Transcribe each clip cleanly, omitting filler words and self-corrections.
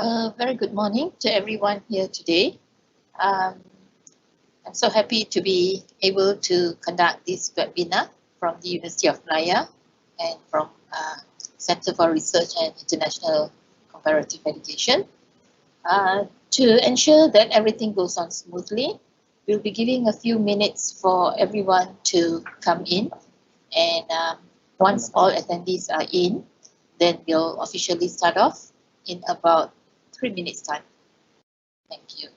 Very good morning to everyone here today. I'm so happy to be able to conduct this webinar from the University of Malaya and from Center for Research and International Comparative Education. To ensure that everything goes on smoothly, we'll be giving a few minutes for everyone to come in, and once all attendees are in, then we'll officially start off in about 3 minutes time. Thank you.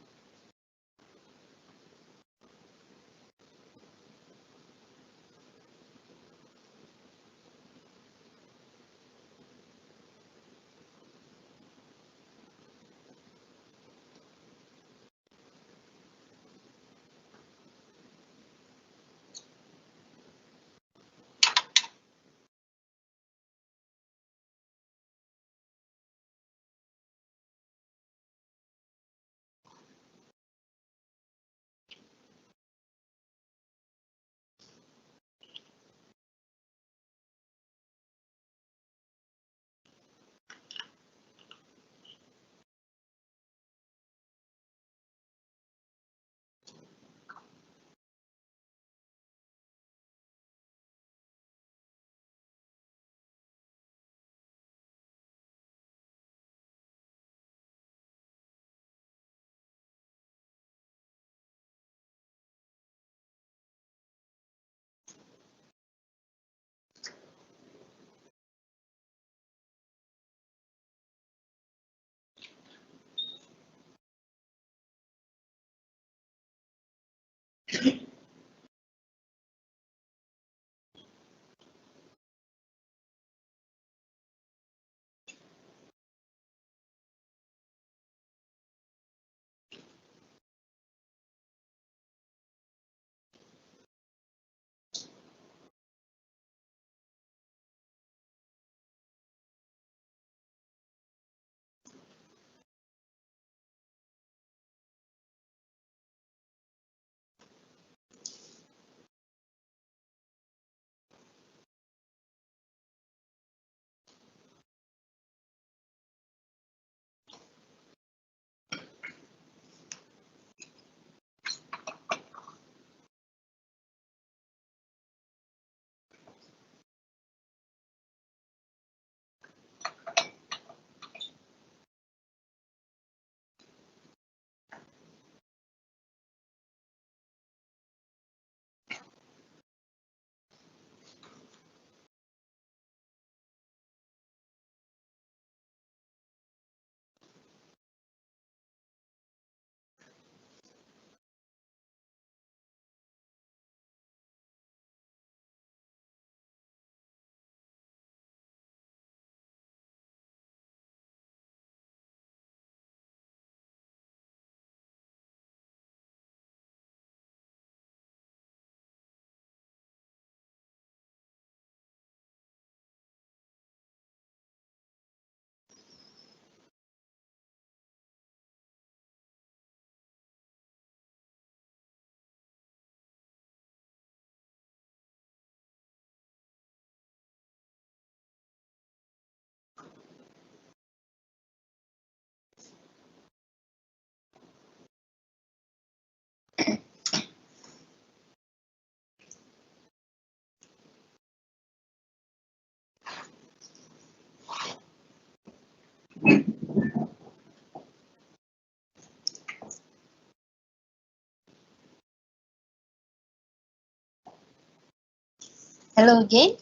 Hello again.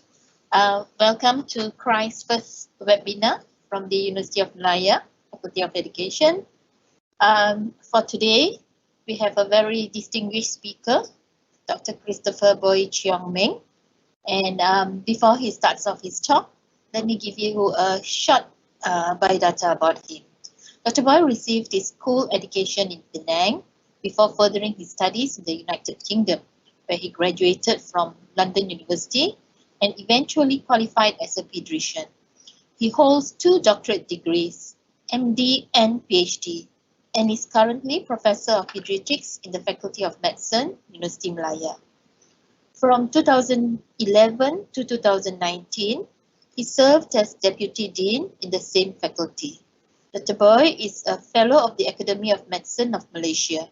Welcome to CRI's first webinar from the University of Malaya, Faculty of Education. For today, we have a very distinguished speaker, Dr. Christopher Boyce Chiong Meng. And before he starts off his talk, let me give you a short biodata about him. Dr. Boyce received his school education in Penang before furthering his studies in the United Kingdom, where he graduated from London University and eventually qualified as a pediatrician. He holds 2 doctorate degrees, MD and PhD, and is currently Professor of Pediatrics in the Faculty of Medicine, University Malaya. From 2011 to 2019, he served as Deputy Dean in the same faculty. Dr. Boey is a Fellow of the Academy of Medicine of Malaysia.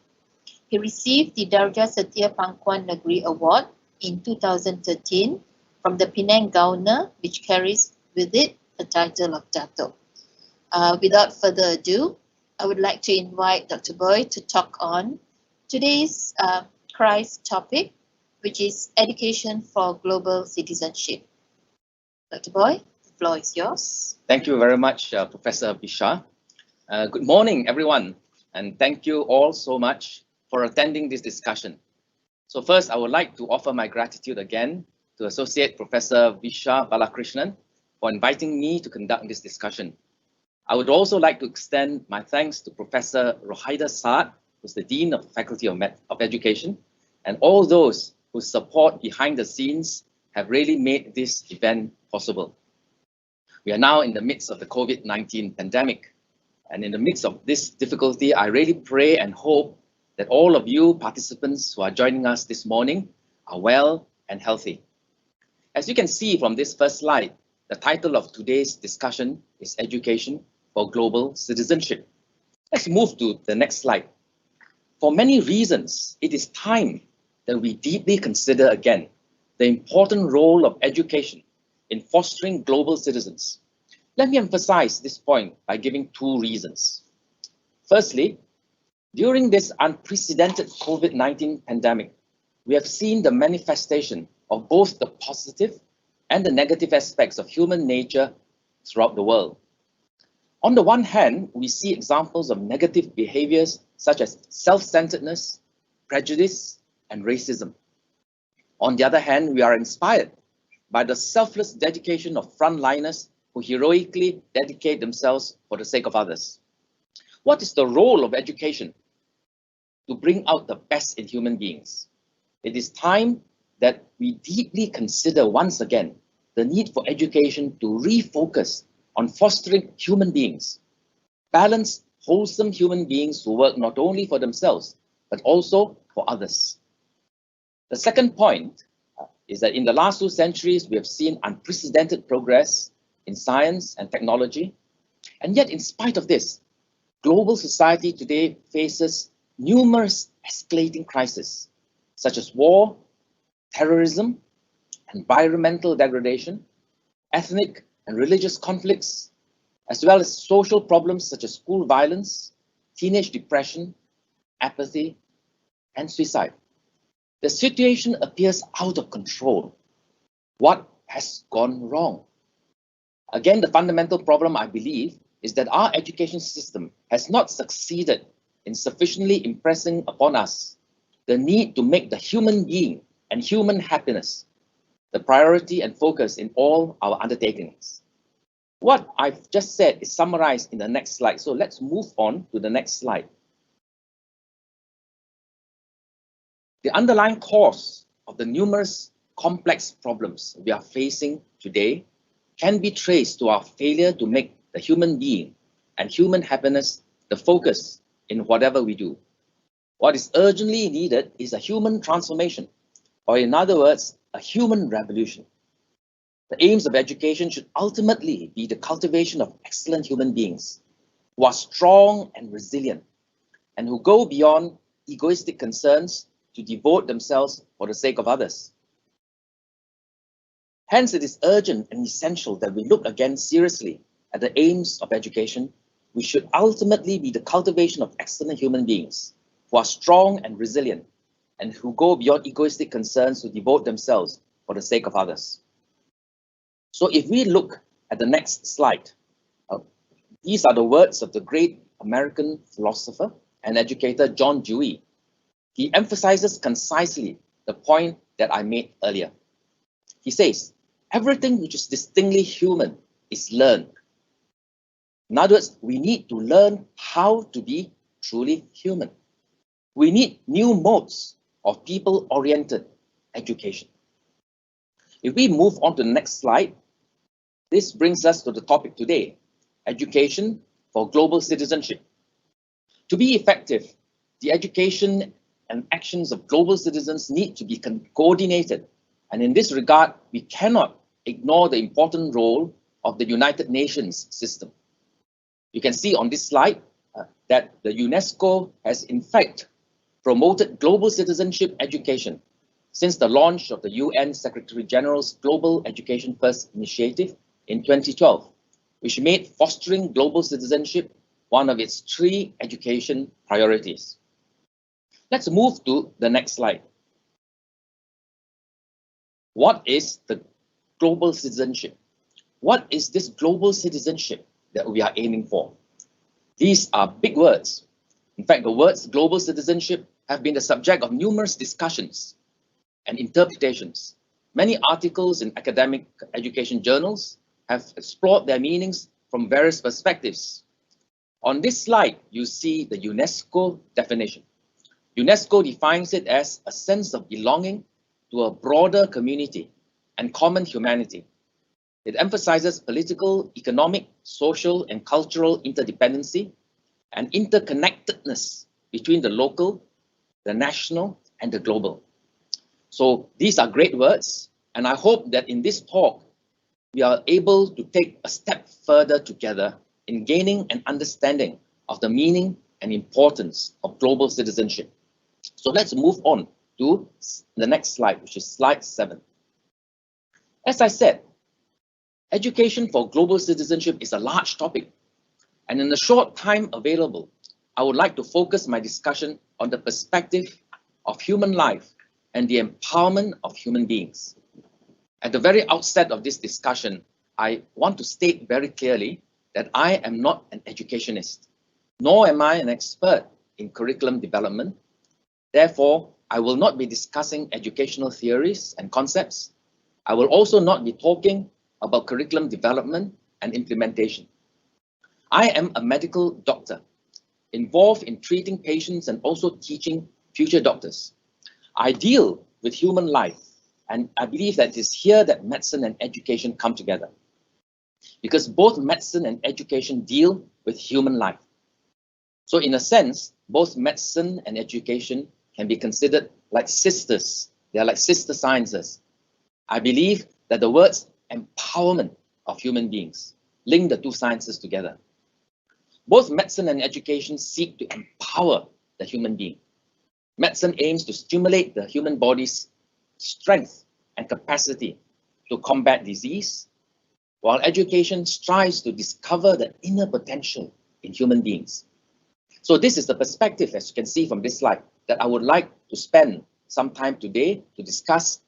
He received the Darjah Setia Pangkuan Negeri Award in 2013 from the Penang Governor, which carries with it the title of Dato. Without further ado, I would like to invite Dr. Boey to talk on today's CRISE topic, which is Education for Global Citizenship. Dr. Boey, the floor is yours. Thank you very much, Professor Bisha. Good morning, everyone, and thank you all so much for attending this discussion. So first, I would like to offer my gratitude again to Associate Professor Bisha Balakrishnan for inviting me to conduct this discussion. I would also like to extend my thanks to Professor Rohaida Saad, who's the Dean of the Faculty of Education, and all those whose support behind the scenes have really made this event possible. We are now in the midst of the COVID-19 pandemic, and in the midst of this difficulty, I really pray and hope that all of you participants who are joining us this morning are well and healthy. As you can see from this first slide, the title of today's discussion is Education for Global Citizenship. Let's move to the next slide. For many reasons, it is time that we deeply consider again the important role of education in fostering global citizens. Let me emphasize this point by giving two reasons. Firstly, during this unprecedented COVID-19 pandemic, we have seen the manifestation of both the positive and the negative aspects of human nature throughout the world. On the one hand, we see examples of negative behaviors such as self-centeredness, prejudice, and racism. On the other hand, we are inspired by the selfless dedication of frontliners who heroically dedicate themselves for the sake of others. What is the role of education? To bring out the best in human beings. It is time that we deeply consider once again the need for education to refocus on fostering human beings, balanced, wholesome human beings who work not only for themselves, but also for others. The second point is that in the last 2 centuries, we have seen unprecedented progress in science and technology. And yet, in spite of this, global society today faces numerous escalating crises, such as war, terrorism, environmental degradation, ethnic and religious conflicts, as well as social problems such as school violence, teenage depression, apathy, and suicide. The situation appears out of control. What has gone wrong? Again, the fundamental problem, I believe, is that our education system has not succeeded in sufficiently impressing upon us the need to make the human being and human happiness the priority and focus in all our undertakings. What I've just said is summarized in the next slide. So let's move on to the next slide. The underlying cause of the numerous complex problems we are facing today can be traced to our failure to make the human being and human happiness the focus in whatever we do. What is urgently needed is a human transformation, or in other words, a human revolution. The aims of education should ultimately be the cultivation of excellent human beings who are strong and resilient and who go beyond egoistic concerns to devote themselves for the sake of others. Hence, it is urgent and essential that we look again seriously at the aims of education, which should ultimately be the cultivation of excellent human beings who are strong and resilient and who go beyond egoistic concerns to devote themselves for the sake of others. So if we look at the next slide, these are the words of the great American philosopher and educator John Dewey. He emphasizes concisely the point that I made earlier. He says, everything which is distinctly human is learned. In other words, we need to learn how to be truly human. We need new modes of people-oriented education. If we move on to the next slide, this brings us to the topic today, education for global citizenship. To be effective, the education and actions of global citizens need to be coordinated. And in this regard, we cannot ignore the important role of the United Nations system. You can see on this slide that the UNESCO has in fact promoted global citizenship education since the launch of the UN Secretary General's Global Education First initiative in 2012, which made fostering global citizenship one of its 3 education priorities. Let's move to the next slide. What is the global citizenship? What is this global citizenship that we are aiming for? These are big words. In fact, the words global citizenship have been the subject of numerous discussions and interpretations. Many articles in academic education journals have explored their meanings from various perspectives. On this slide, you see the UNESCO definition. UNESCO defines it as a sense of belonging to a broader community and common humanity. It emphasizes political, economic, social, and cultural interdependency and interconnectedness between the local, the national, and the global. So these are great words, and I hope that in this talk, we are able to take a step further together in gaining an understanding of the meaning and importance of global citizenship. So let's move on to the next slide, which is slide 7. As I said, education for global citizenship is a large topic, and in the short time available, I would like to focus my discussion on the perspective of human life and the empowerment of human beings. At the very outset of this discussion, I want to state very clearly that I am not an educationist, nor am I an expert in curriculum development. Therefore, I will not be discussing educational theories and concepts. I will also not be talking about curriculum development and implementation. I am a medical doctor, involved in treating patients and also teaching future doctors. I deal with human life, and I believe that it is here that medicine and education come together, because both medicine and education deal with human life. So in a sense, both medicine and education can be considered like sisters. They are like sister sciences. I believe that the words empowerment of human beings link the 2 sciences together. Both medicine and education seek to empower the human being. Medicine aims to stimulate the human body's strength and capacity to combat disease, while education strives to discover the inner potential in human beings. So this is the perspective, as you can see from this slide, that I would like to spend some time today to discuss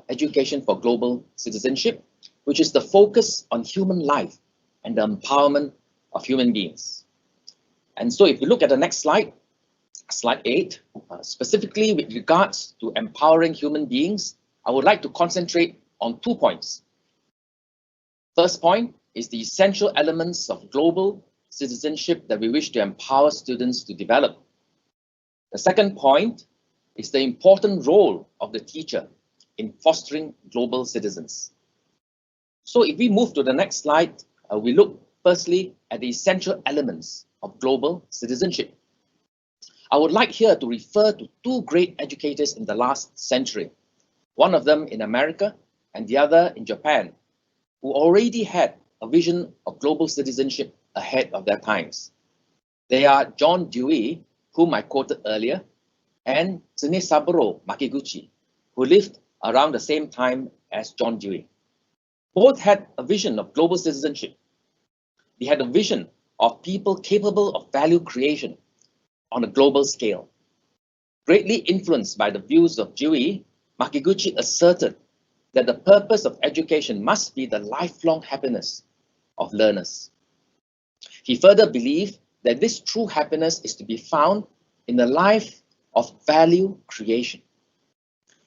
education for global citizenship, which is the focus on human life and the empowerment of human beings. And so if we look at the next slide, slide 8, specifically with regards to empowering human beings, I would like to concentrate on 2 points. First point is the essential elements of global citizenship that we wish to empower students to develop. The second point is the important role of the teacher in fostering global citizens. So if we move to the next slide, we look firstly at the essential elements of global citizenship. I would like here to refer to 2 great educators in the last century, one of them in America and the other in Japan, who already had a vision of global citizenship ahead of their times. They are John Dewey, whom I quoted earlier, and Tsunesaburo Makiguchi, who lived around the same time as John Dewey. Both had a vision of global citizenship. They had a vision of people capable of value creation on a global scale. Greatly influenced by the views of Dewey, Makiguchi asserted that the purpose of education must be the lifelong happiness of learners. He further believed that this true happiness is to be found in the life of value creation.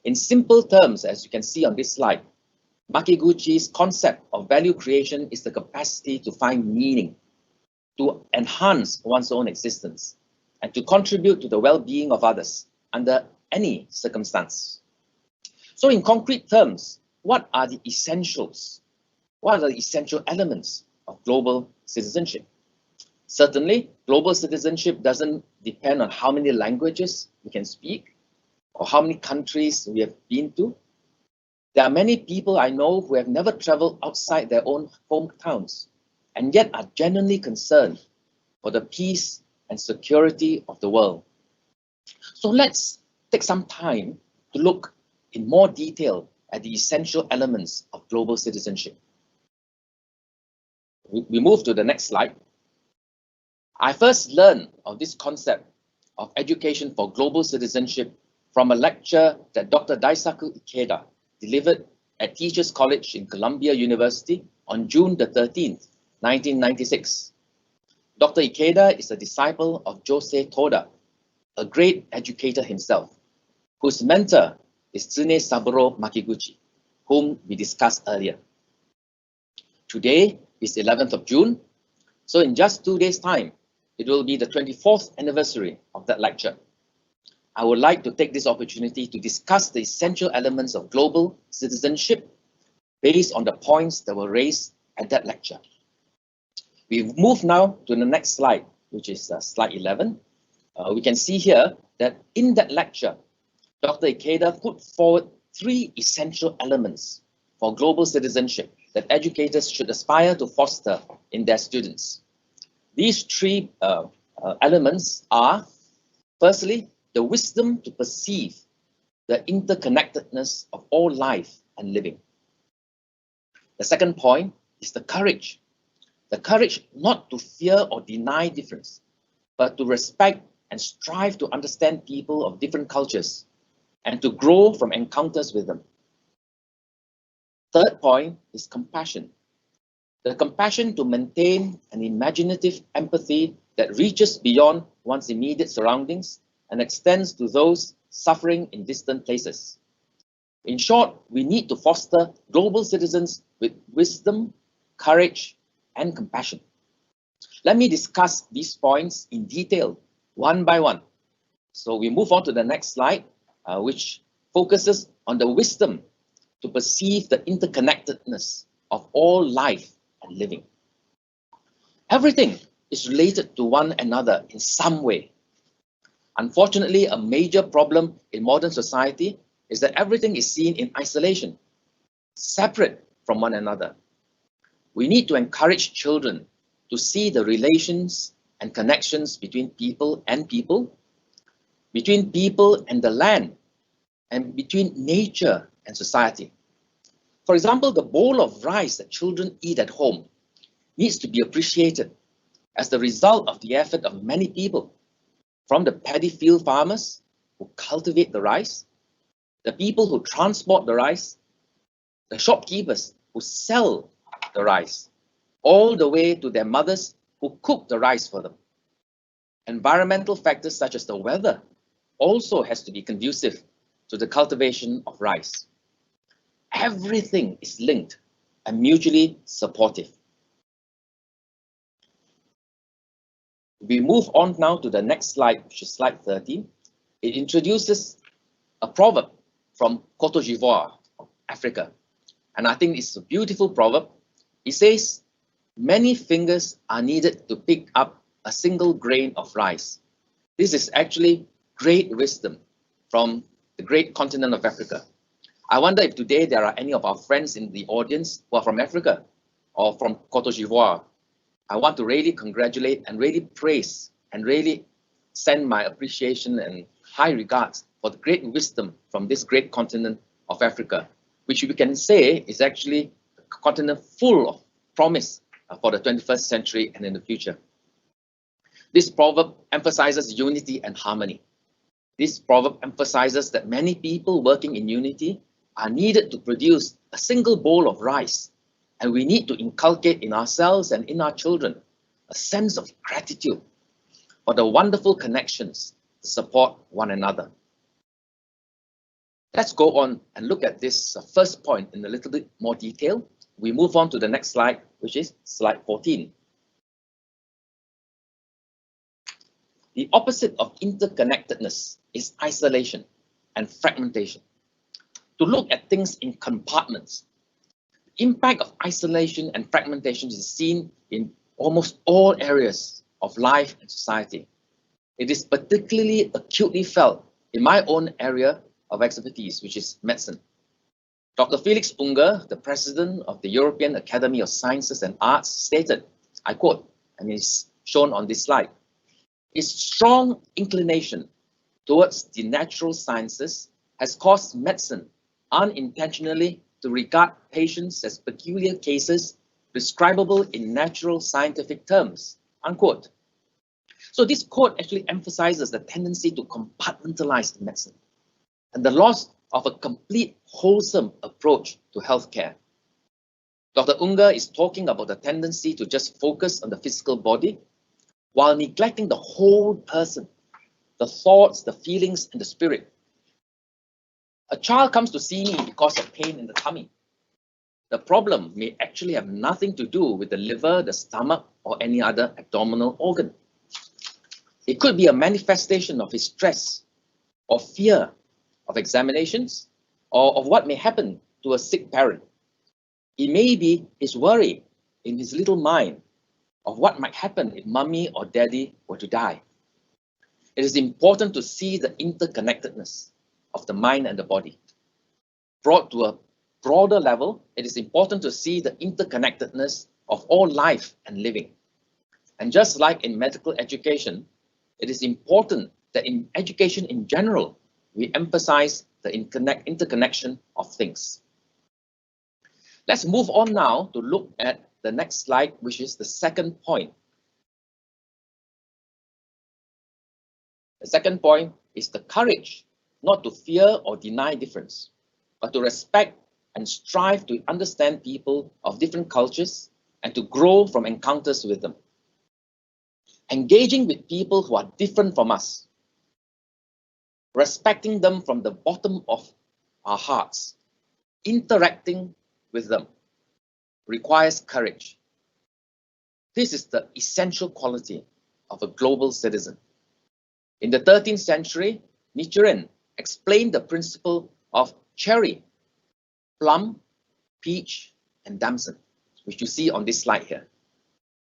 In simple terms, as you can see on this slide, Makiguchi's concept of value creation is the capacity to find meaning, to enhance one's own existence, and to contribute to the well-being of others under any circumstance. So in concrete terms, what are the essentials? What are the essential elements of global citizenship? Certainly, global citizenship doesn't depend on how many languages we can speak or how many countries we have been to. There are many people I know who have never traveled outside their own hometowns and yet are genuinely concerned for the peace and security of the world. So let's take some time to look in more detail at the essential elements of global citizenship. We move to the next slide. I first learned of this concept of education for global citizenship from a lecture that Dr. Daisaku Ikeda delivered at Teachers College in Columbia University on June the 13th, 1996. Dr. Ikeda is a disciple of Jose Toda, a great educator himself, whose mentor is Tsune Saburo Makiguchi, whom we discussed earlier. Today is 11th of June, so in just 2 days' time, it will be the 24th anniversary of that lecture. I would like to take this opportunity to discuss the essential elements of global citizenship based on the points that were raised at that lecture. We move now to the next slide, which is slide 11. We can see here that in that lecture, Dr. Ikeda put forward 3 essential elements for global citizenship that educators should aspire to foster in their students. These 3 elements are, firstly, the wisdom to perceive the interconnectedness of all life and living. The second point is the courage not to fear or deny difference, but to respect and strive to understand people of different cultures and to grow from encounters with them. Third point is compassion. The compassion to maintain an imaginative empathy that reaches beyond one's immediate surroundings and extends to those suffering in distant places. In short, we need to foster global citizens with wisdom, courage, and compassion. Let me discuss these points in detail, one by one. So we move on to the next slide, which focuses on the wisdom to perceive the interconnectedness of all life and living. Everything is related to one another in some way. Unfortunately, a major problem in modern society is that everything is seen in isolation, separate from one another. We need to encourage children to see the relations and connections between people and people, between people and the land, and between nature and society. For example, the bowl of rice that children eat at home needs to be appreciated as the result of the effort of many people, from the paddy field farmers who cultivate the rice, the people who transport the rice, the shopkeepers who sell the rice, all the way to their mothers who cook the rice for them. Environmental factors such as the weather also has to be conducive to the cultivation of rice. Everything is linked and mutually supportive. We move on now to the next slide, which is slide 13. It introduces a proverb from Cote d'Ivoire, Africa. And I think it's a beautiful proverb. It says, "Many fingers are needed to pick up a single grain of rice." This is actually great wisdom from the great continent of Africa. I wonder if today there are any of our friends in the audience who are from Africa or from Cote d'Ivoire. I want to really congratulate and really praise and really send my appreciation and high regards for the great wisdom from this great continent of Africa, which we can say is actually a continent full of promise for the 21st century and in the future. This proverb emphasizes unity and harmony. This proverb emphasizes that many people working in unity are needed to produce a single bowl of rice, and we need to inculcate in ourselves and in our children a sense of gratitude for the wonderful connections to support one another. Let's go on and look at this first point in a little bit more detail. We move on to the next slide, which is slide 14. The opposite of interconnectedness is isolation and fragmentation. To look at things in compartments, the impact of isolation and fragmentation is seen in almost all areas of life and society. It is particularly acutely felt in my own area of expertise, which is medicine. Dr. Felix Unger, the president of the European Academy of Sciences and Arts, stated, I quote, and he's shown on this slide. Its strong inclination towards the natural sciences has caused medicine unintentionally to regard patients as peculiar cases prescribable in natural scientific terms, unquote. So this quote actually emphasizes the tendency to compartmentalize medicine and the loss of a complete wholesome approach to healthcare. Dr. Unger is talking about the tendency to just focus on the physical body while neglecting the whole person, the thoughts, the feelings, and the spirit. A child comes to see me because of pain in the tummy. The problem may actually have nothing to do with the liver, the stomach, or any other abdominal organ. It could be a manifestation of his stress or fear of examinations or of what may happen to a sick parent. It may be his worry in his little mind of what might happen if mummy or daddy were to die. It is important to see the interconnectedness of the mind and the body. Brought to a broader level, it is important to see the interconnectedness of all life and living. And just like in medical education, it is important that in education in general, we emphasize the interconnection of things. Let's move on now to look at the next slide, which is the second point. The second point is the courage not to fear or deny difference, but to respect and strive to understand people of different cultures and to grow from encounters with them. Engaging with people who are different from us, respecting them from the bottom of our hearts, interacting with them requires courage. This is the essential quality of a global citizen. In the 13th century, Nichiren explained the principle of cherry, plum, peach, and damson, which you see on this slide here.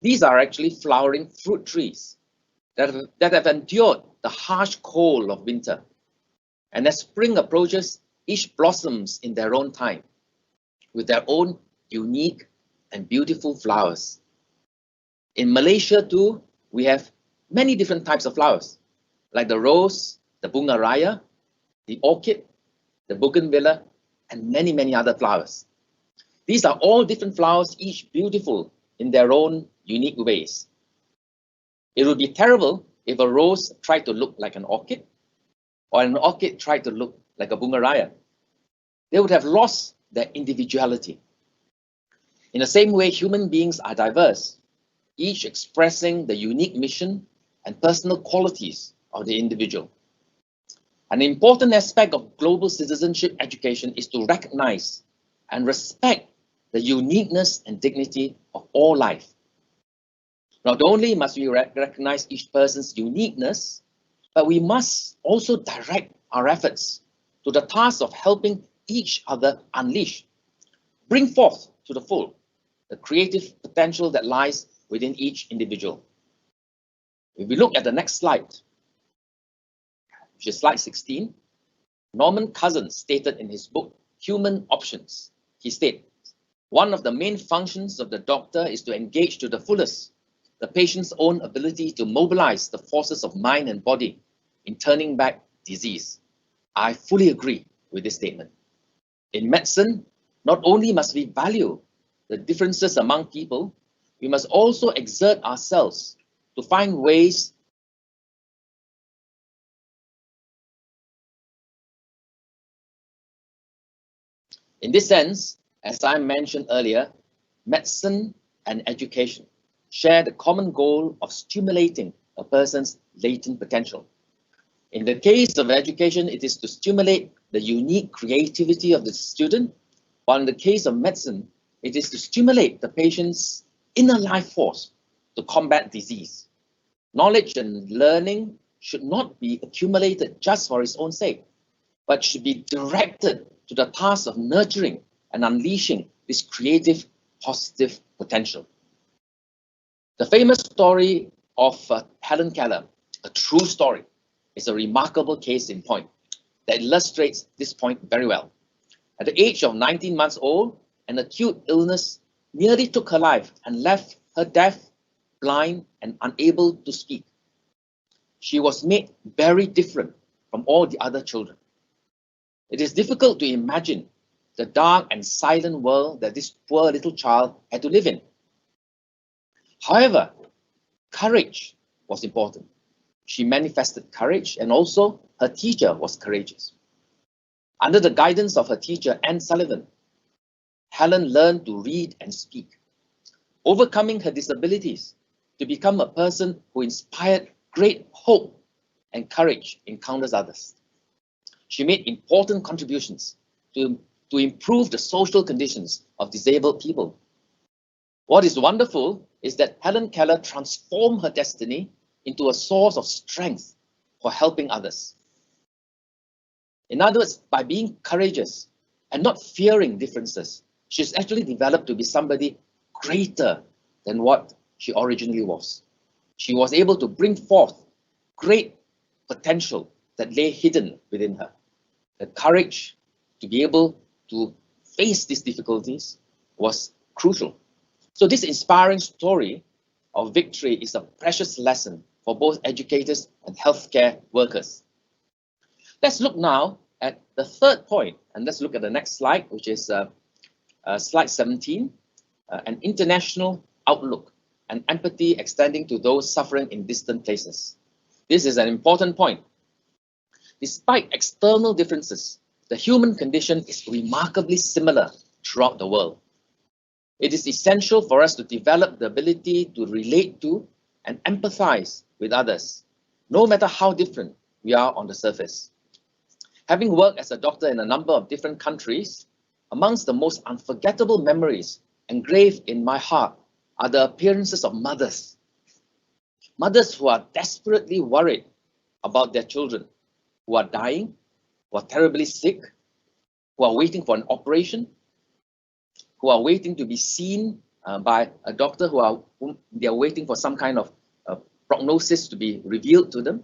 These are actually flowering fruit trees that have endured the harsh cold of winter. And as spring approaches, each blossoms in their own time, with their own unique and beautiful flowers. In Malaysia too, we have many different types of flowers, like the rose, the bunga raya, the orchid, the bougainvillea, and many, many other flowers. These are all different flowers, each beautiful in their own unique ways. It would be terrible if a rose tried to look like an orchid, or an orchid tried to look like a bunga raya. They would have lost their individuality. In the same way, human beings are diverse, each expressing the unique mission and personal qualities of the individual. An important aspect of global citizenship education is to recognize and respect the uniqueness and dignity of all life. Not only must we recognize each person's uniqueness, but we must also direct our efforts to the task of helping each other unleash, bring forth to the full, the creative potential that lies within each individual. If we look at the next slide, which is slide 16, Norman Cousins stated in his book, Human Options, he states, one of the main functions of the doctor is to engage to the fullest the patient's own ability to mobilize the forces of mind and body in turning back disease. I fully agree with this statement. In medicine, not only must we value the differences among people, we must also exert ourselves to find ways in this sense, as I mentioned earlier, medicine and education share the common goal of stimulating a person's latent potential. In the case of education, it is to stimulate the unique creativity of the student, while in the case of medicine, it is to stimulate the patient's inner life force to combat disease. Knowledge and learning should not be accumulated just for its own sake, but should be directed to the task of nurturing and unleashing this creative, positive potential. The famous story of Helen Keller, a true story, is a remarkable case in point that illustrates this point very well. At the age of 19 months old, an acute illness nearly took her life and left her deaf blind, and unable to speak. She was made very different from all the other children. It is difficult to imagine the dark and silent world that this poor little child had to live in. However, courage was important. She manifested courage, and also her teacher was courageous. Under the guidance of her teacher, Anne Sullivan, Helen learned to read and speak, overcoming her disabilities to become a person who inspired great hope and courage in countless others. She made important contributions to improve the social conditions of disabled people. What is wonderful is that Helen Keller transformed her destiny into a source of strength for helping others. In other words, by being courageous and not fearing differences, she's actually developed to be somebody greater than what she originally was. She was able to bring forth great potential that lay hidden within her. The courage to be able to face these difficulties was crucial. So this inspiring story of victory is a precious lesson for both educators and healthcare workers. Let's look now at the third point, and let's look at the next slide, which is slide 17, an international outlook and empathy extending to those suffering in distant places. This is an important point. Despite external differences, the human condition is remarkably similar throughout the world. It is essential for us to develop the ability to relate to and empathize with others, no matter how different we are on the surface. Having worked as a doctor in a number of different countries, amongst the most unforgettable memories engraved in my heart are the appearances of mothers. Mothers who are desperately worried about their children, who are dying, who are terribly sick, who are waiting for an operation, who are waiting to be seen by a doctor, whom they are waiting for some kind of prognosis to be revealed to them.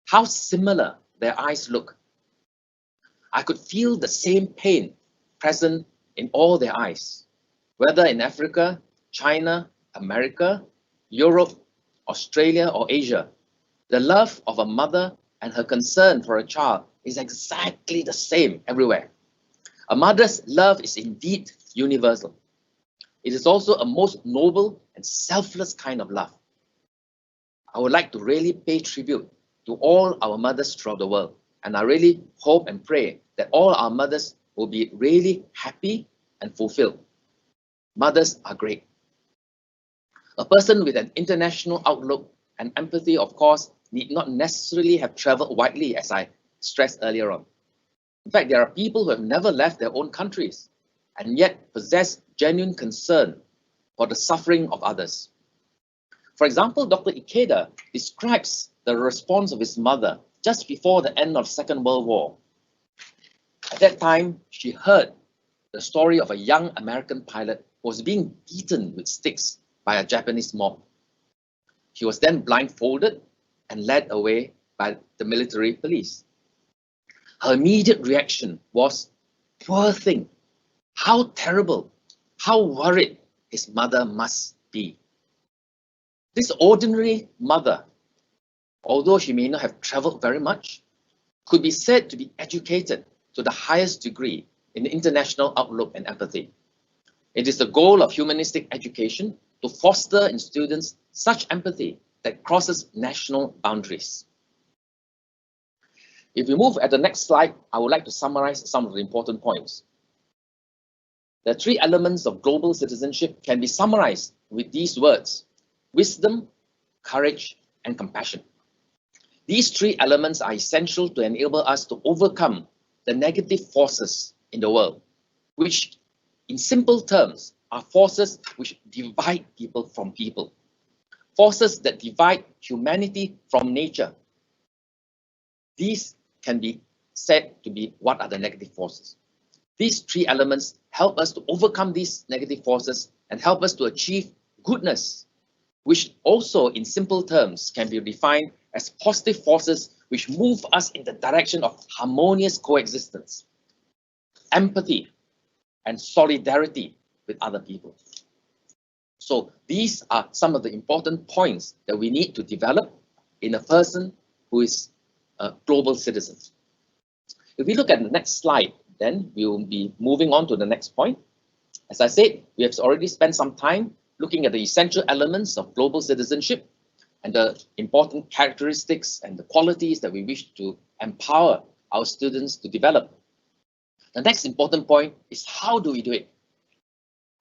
How similar their eyes look. I could feel the same pain present in all their eyes, whether in Africa, China, America, Europe, Australia, or Asia. The love of a mother and her concern for a child is exactly the same everywhere. A mother's love is indeed universal. It is also a most noble and selfless kind of love. I would like to really pay tribute to all our mothers throughout the world, and I really hope and pray that all our mothers will be really happy and fulfilled. Mothers are great. A person with an international outlook and empathy, of course, need not necessarily have traveled widely, as I stressed earlier on. In fact, there are people who have never left their own countries and yet possess genuine concern for the suffering of others. For example, Dr. Ikeda describes the response of his mother just before the end of the Second World War. At that time, she heard the story of a young American pilot who was being beaten with sticks by a Japanese mob. He was then blindfolded and led away by the military police. Her immediate reaction was, "Poor thing, how terrible, how worried his mother must be." This ordinary mother, although she may not have traveled very much, could be said to be educated to the highest degree in international outlook and empathy. It is the goal of humanistic education to foster in students such empathy that crosses national boundaries. If we move at the next slide, I would like to summarize some of the important points. The three elements of global citizenship can be summarized with these words: wisdom, courage, and compassion. These three elements are essential to enable us to overcome the negative forces in the world, which, in simple terms, are forces which divide people from people, forces that divide humanity from nature. These can be said to be what are the negative forces. These three elements help us to overcome these negative forces and help us to achieve goodness, which also in simple terms can be defined as positive forces which move us in the direction of harmonious coexistence, empathy, and solidarity with other people. So these are some of the important points that we need to develop in a person who is a global citizen. If we look at the next slide, then we will be moving on to the next point. As I said, we have already spent some time looking at the essential elements of global citizenship and the important characteristics and the qualities that we wish to empower our students to develop. The next important point is, how do we do it?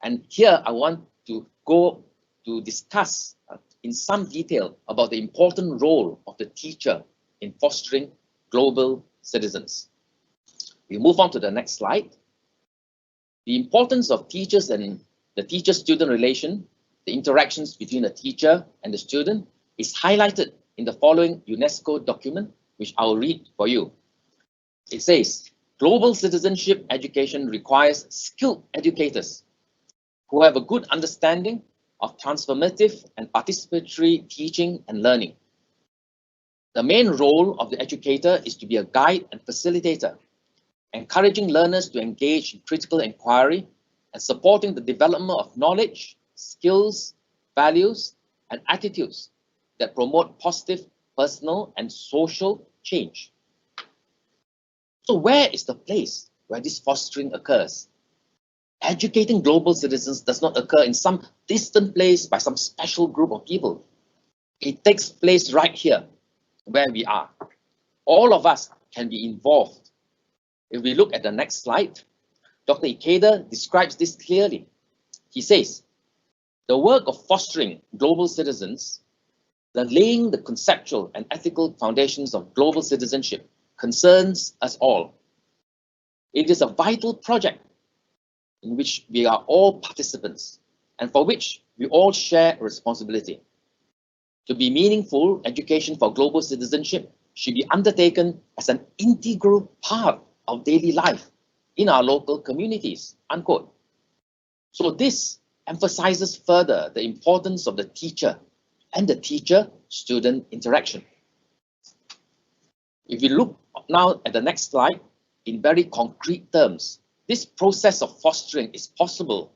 And here I want to go to discuss in some detail about the important role of the teacher in fostering global citizens. We move on to the next slide. The importance of teachers and the teacher-student relation, the interactions between the teacher and the student, is highlighted in the following UNESCO document, which I'll read for you. It says, global citizenship education requires skilled educators who have a good understanding of transformative and participatory teaching and learning. The main role of the educator is to be a guide and facilitator, encouraging learners to engage in critical inquiry and supporting the development of knowledge, skills, values, and attitudes that promote positive personal and social change. So where is the place where this fostering occurs? Educating global citizens does not occur in some distant place by some special group of people. It takes place right here, where we are. All of us can be involved. If we look at the next slide, Dr. Ikeda describes this clearly. He says, the work of fostering global citizens, the laying the conceptual and ethical foundations of global citizenship, concerns us all. It is a vital project in which we are all participants and for which we all share responsibility. To be meaningful, education for global citizenship should be undertaken as an integral part of daily life in our local communities, unquote. So this emphasizes further the importance of the teacher and the teacher-student interaction. If we look now at the next slide, in very concrete terms, this process of fostering is possible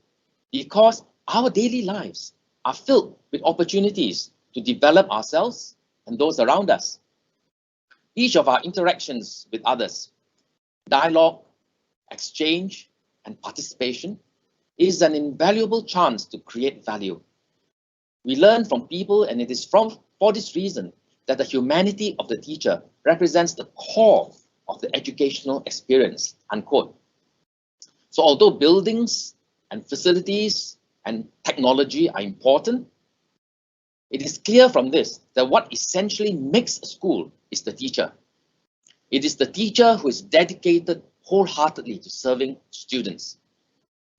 because our daily lives are filled with opportunities to develop ourselves and those around us. Each of our interactions with others, dialogue, exchange, and participation is an invaluable chance to create value. We learn from people, and it is for this reason that the humanity of the teacher represents the core of the educational experience, unquote. So although buildings and facilities and technology are important, it is clear from this that what essentially makes a school is the teacher. It is the teacher who is dedicated wholeheartedly to serving students.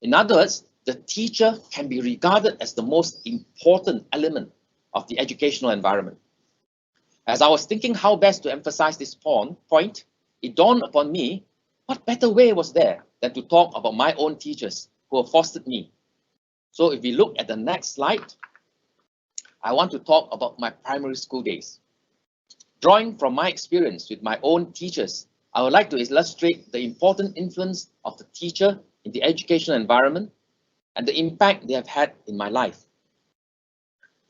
In other words, the teacher can be regarded as the most important element of the educational environment. As I was thinking how best to emphasize this point, it dawned upon me, what better way was there than to talk about my own teachers who have fostered me. So if we look at the next slide, I want to talk about my primary school days. Drawing from my experience with my own teachers, I would like to illustrate the important influence of the teacher in the educational environment and the impact they have had in my life.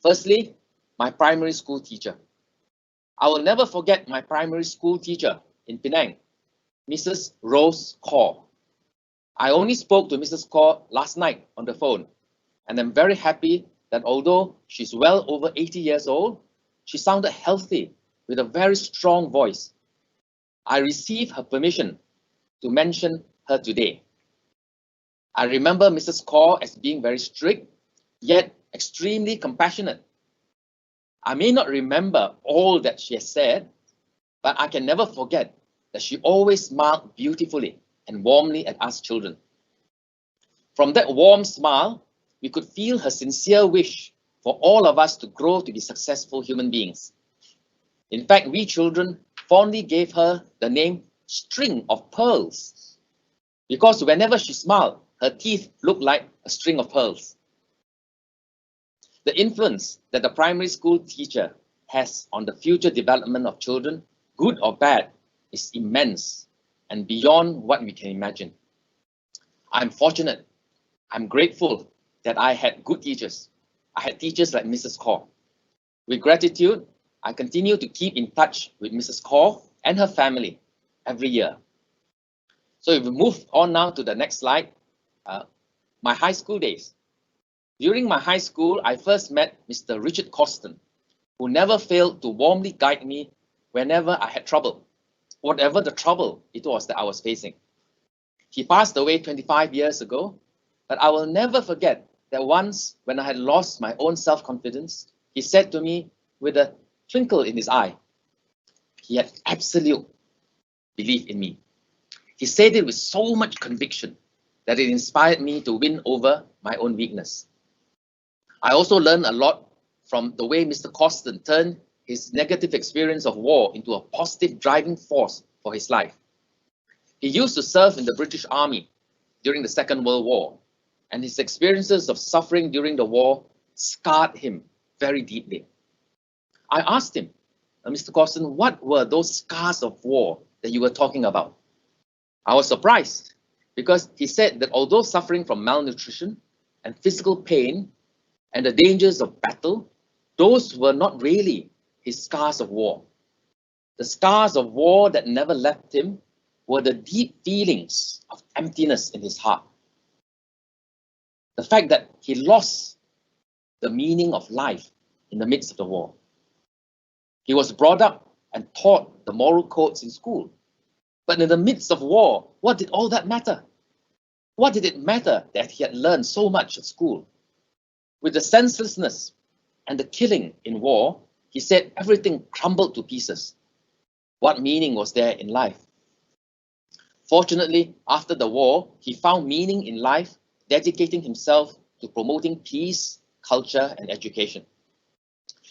Firstly, my primary school teacher. I will never forget my primary school teacher in Penang, Mrs. Rose Kaur. I only spoke to Mrs. Kaur last night on the phone, and I'm very happy that although she's well over 80 years old, she sounded healthy with a very strong voice. I received her permission to mention her today. I remember Mrs. Kaur as being very strict, yet extremely compassionate. I may not remember all that she has said, but I can never forget that she always smiled beautifully and warmly at us children. From that warm smile, we could feel her sincere wish for all of us to grow to be successful human beings. In fact, we children fondly gave her the name String of Pearls, because whenever she smiled, her teeth looked like a string of pearls. The influence that the primary school teacher has on the future development of children, good or bad, is immense and beyond what we can imagine. I'm fortunate, I'm grateful that I had good teachers I had teachers like Mrs. Kaur. With gratitude, I continue to keep in touch with Mrs. Kaur and her family every year. So if we move on now to the next slide, my high school days. During my high school, I first met Mr. Richard Coston, who never failed to warmly guide me whenever I had trouble, whatever the trouble it was that I was facing. He passed away 25 years ago, but I will never forget that once when I had lost my own self-confidence, he said to me with a twinkle in his eye, he had absolute belief in me. He said it with so much conviction that it inspired me to win over my own weakness. I also learned a lot from the way Mr. Coston turned his negative experience of war into a positive driving force for his life. He used to serve in the British Army during the Second World War, and his experiences of suffering during the war scarred him very deeply. I asked him, Mr. Coston, what were those scars of war that you were talking about? I was surprised because he said that although suffering from malnutrition and physical pain and the dangers of battle, those were not really his scars of war. The scars of war that never left him were the deep feelings of emptiness in his heart. The fact that he lost the meaning of life in the midst of the war. He was brought up and taught the moral codes in school. But in the midst of war, what did all that matter? What did it matter that he had learned so much at school? With the senselessness and the killing in war, he said everything crumbled to pieces. What meaning was there in life? Fortunately, after the war, he found meaning in life, dedicating himself to promoting peace, culture, and education.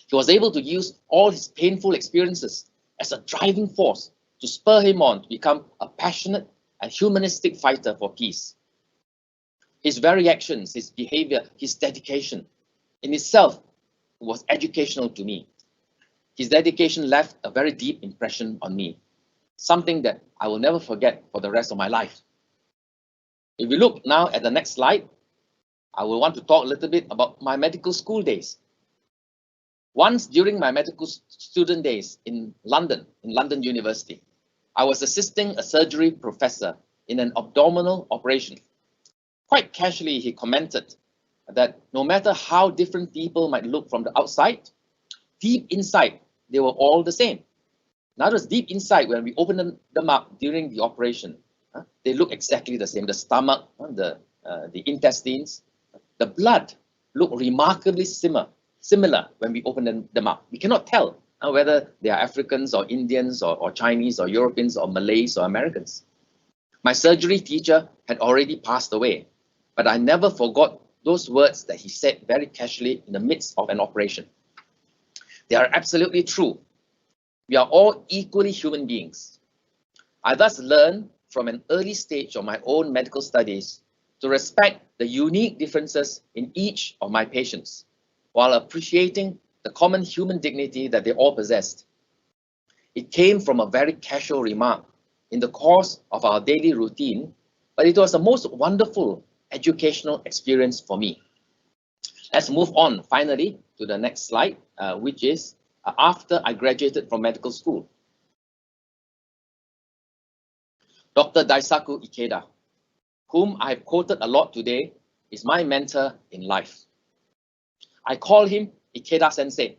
He was able to use all his painful experiences as a driving force to spur him on to become a passionate and humanistic fighter for peace. His very actions, his behavior, his dedication in itself was educational to me. His dedication left a very deep impression on me, something that I will never forget for the rest of my life. If we look now at the next slide, I will want to talk a little bit about my medical school days. Once during my medical student days in London University, I was assisting a surgery professor in an abdominal operation. Quite casually, he commented that no matter how different people might look from the outside, deep inside, they were all the same. In other words, deep inside, when we open them up during the operation, they look exactly the same. The stomach, the intestines, the blood look remarkably similar when we open them up. We cannot tell whether they are Africans or Indians or Chinese or Europeans or Malays or Americans. My surgery teacher had already passed away, but I never forgot those words that he said very casually in the midst of an operation. They are absolutely true. We are all equally human beings. I thus learned from an early stage of my own medical studies to respect the unique differences in each of my patients, while appreciating the common human dignity that they all possessed. It came from a very casual remark in the course of our daily routine, but it was the most wonderful educational experience for me. Let's move on finally to the next slide, which is after I graduated from medical school. Dr. Daisaku Ikeda, whom I've quoted a lot today, is my mentor in life. I call him Ikeda Sensei.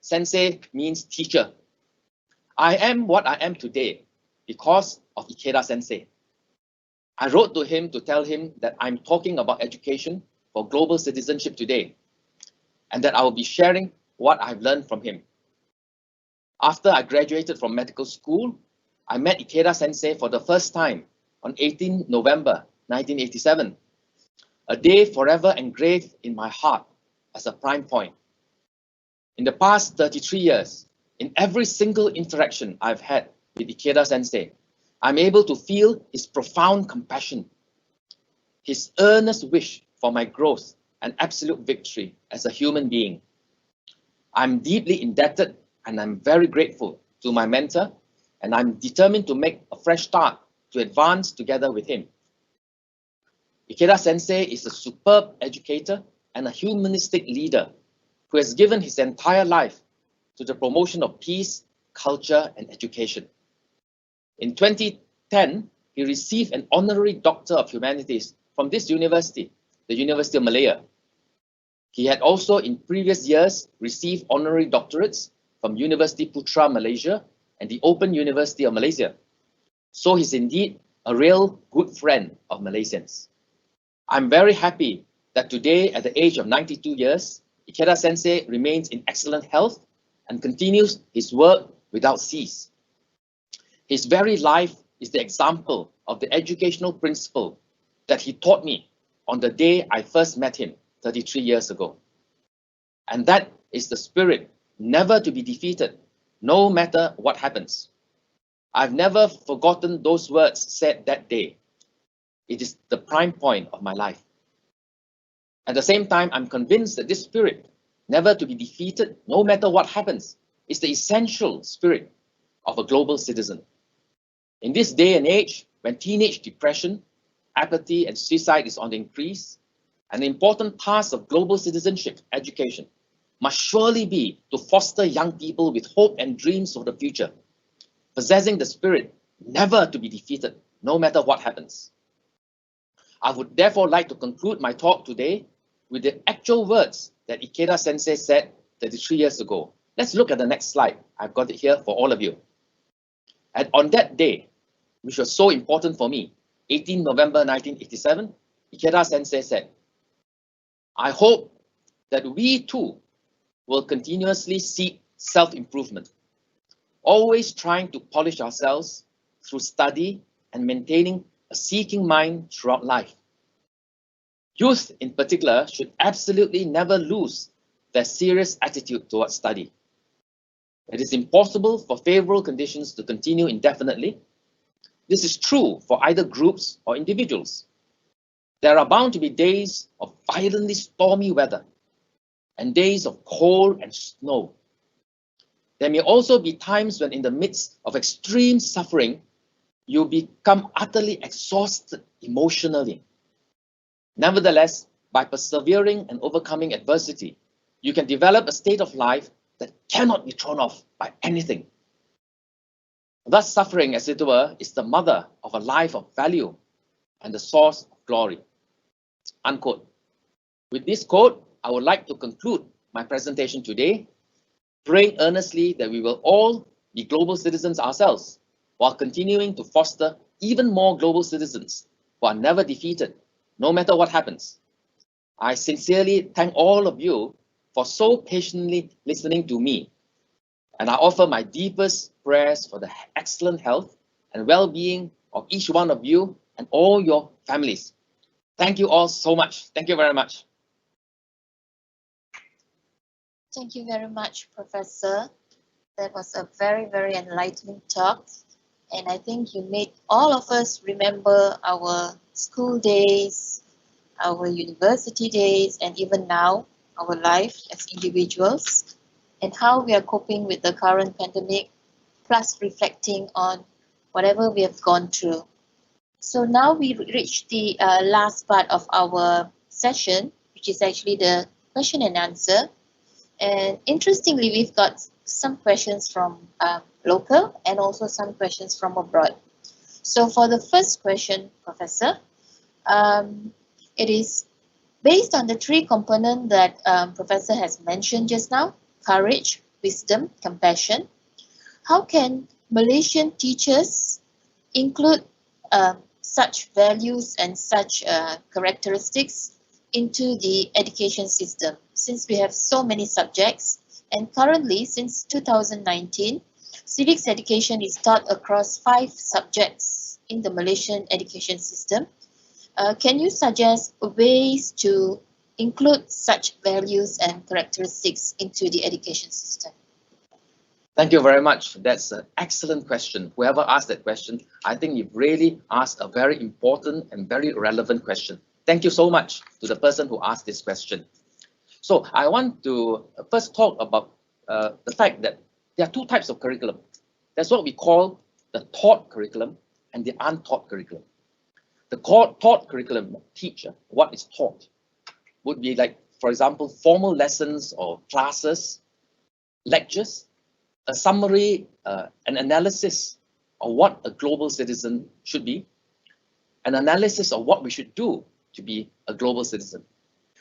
Sensei means teacher. I am what I am today because of Ikeda Sensei. I wrote to him to tell him that I'm talking about education for global citizenship today, and that I will be sharing what I've learned from him. After I graduated from medical school, I met Ikeda Sensei for the first time on 18 November 1987, a day forever engraved in my heart as a prime point. In the past 33 years, in every single interaction I've had with Ikeda Sensei, I'm able to feel his profound compassion, his earnest wish for my growth and absolute victory as a human being. I'm deeply indebted and I'm very grateful to my mentor, and I'm determined to make a fresh start to advance together with him. Ikeda Sensei is a superb educator and a humanistic leader who has given his entire life to the promotion of peace, culture, and education. In 2010, he received an honorary Doctor of Humanities from this university, the University of Malaya. He had also in previous years received honorary doctorates from University Putra Malaysia and the Open University of Malaysia. So he's indeed a real good friend of Malaysians. I'm very happy that today, at the age of 92 years, Ikeda Sensei remains in excellent health and continues his work without cease. His very life is the example of the educational principle that he taught me on the day I first met him 33 years ago. And that is the spirit never to be defeated, no matter what happens. I've never forgotten those words said that day. It is the prime point of my life. At the same time, I'm convinced that this spirit, never to be defeated, no matter what happens, is the essential spirit of a global citizen. In this day and age, when teenage depression, apathy, and suicide is on the increase, an important task of global citizenship education must surely be to foster young people with hope and dreams for the future, possessing the spirit never to be defeated, no matter what happens. I would therefore like to conclude my talk today with the actual words that Ikeda Sensei said 33 years ago. Let's look at the next slide. I've got it here for all of you. And on that day, which was so important for me, 18 November 1987, Ikeda Sensei said, "I hope that we too will continuously seek self-improvement, always trying to polish ourselves through study and maintaining a seeking mind throughout life. Youth in particular should absolutely never lose their serious attitude towards study. It is impossible for favorable conditions to continue indefinitely. This is true for either groups or individuals. There are bound to be days of violently stormy weather and days of cold and snow. There may also be times when in the midst of extreme suffering, you become utterly exhausted emotionally. Nevertheless, by persevering and overcoming adversity, you can develop a state of life that cannot be thrown off by anything. Thus, suffering, as it were, is the mother of a life of value and the source of glory." Unquote. With this quote, I would like to conclude my presentation today, praying earnestly that we will all be global citizens ourselves, while continuing to foster even more global citizens who are never defeated, no matter what happens. I sincerely thank all of you for so patiently listening to me, and I offer my deepest prayers for the excellent health and well-being of each one of you and all your families. Thank you all so much. Thank you very much. Thank you very much, Professor. That was a very, very enlightening talk. And I think you made all of us remember our school days, our university days, and even now, our life as individuals, and how we are coping with the current pandemic, plus reflecting on whatever we have gone through. So now we reach the last part of our session, which is actually the question and answer. And interestingly, we've got some questions from local and also some questions from abroad. So for the first question, Professor, it is based on the three components that Professor has mentioned just now: courage, wisdom, compassion. How can Malaysian teachers include such values and such characteristics into the education system, since we have so many subjects? And currently, since 2019, civics education is taught across 5 subjects in the Malaysian education system. Can you suggest ways to include such values and characteristics into the education system? Thank you very much. That's an excellent question. Whoever asked that question, I think you've really asked a very important and very relevant question. Thank you so much to the person who asked this question. So I want to first talk about the fact that there are 2 types of curriculum. That's what we call the taught curriculum and the untaught curriculum. The taught curriculum teach what is taught would be like for example, formal lessons or classes, lectures, a summary, an analysis of what a global citizen should be, an analysis of what we should do to be a global citizen.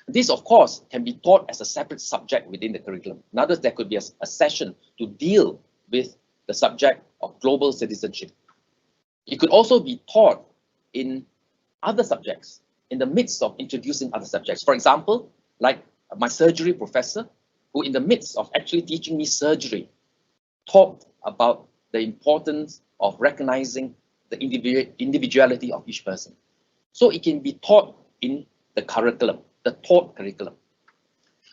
This, of course, can be taught as a separate subject within the curriculum. In other words, there could be a session to deal with the subject of global citizenship. It could also be taught in other subjects, in the midst of introducing other subjects. For example, like my surgery professor, who in the midst of actually teaching me surgery, talked about the importance of recognizing the individuality of each person. So it can be taught in the curriculum, the taught curriculum.